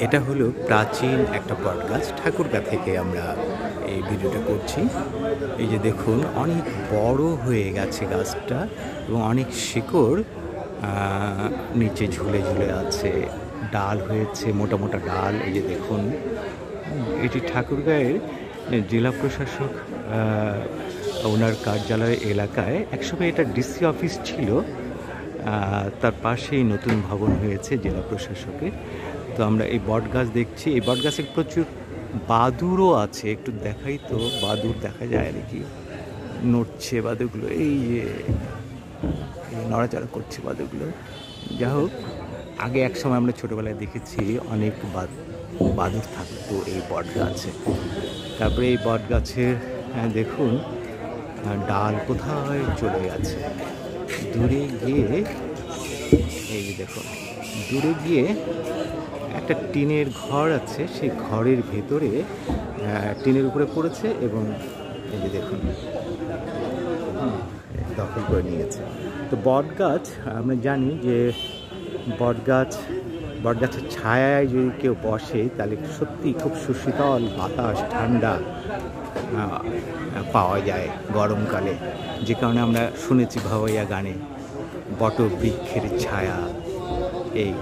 এটা হলো প্রাচীন একটা বটগাছ। ঠাকুরগাঁ থেকে আমরা এই ভিডিওটা করছি। এই যে দেখুন অনেক বড় হয়ে গেছে গাছটা এবং অনেক শিকড় নিচে ঝুলে ঝুলে আছে। ডাল হয়েছে, মোটা মোটা ডাল। এই যে দেখুন, এটি ঠাকুরগাঁয়ের জেলা প্রশাসক ওনার কার্যালয় এলাকায়। একসময় এটা ডিসি অফিস ছিল, তার পাশেই নতুন ভবন হয়েছে জেলা প্রশাসকের। তো আমরা এই বট গাছ দেখছি। এই বট গাছে প্রচুর বাদুড়ও আছে। একটু দেখাই তো, বাদুড় দেখা যায় নাকি? নড়ছে বাদুরগুলো, এই যে নড়াচড়া করছে বাদুরগুলো। যা হোক, আগে এক সময় আমরা ছোটোবেলায় দেখেছি অনেক বাদুড় থাকতো এই বট গাছে। তারপরে এই বট গাছের দেখুন ডাল কোথায় চলে গেছে। দূরে গিয়ে, এই যে দেখুন, দূরে গিয়ে একটা টিনের ঘর আছে, সেই ঘরের ভেতরে টিনের উপরে পড়েছে এবং এই যে দেখুন দখল করে নিয়েছে। তো বট গাছ, আমরা জানি যে বটগাছের ছায়ায় যদি কেউ বসে তাহলে সত্যি খুব সুশীতল বাতাস, ঠান্ডা পাওয়া যায় গরমকালে। যে কারণে আমরা শুনেছি ভাওয়াইয়া গানে বট বৃক্ষের ছায়া। এই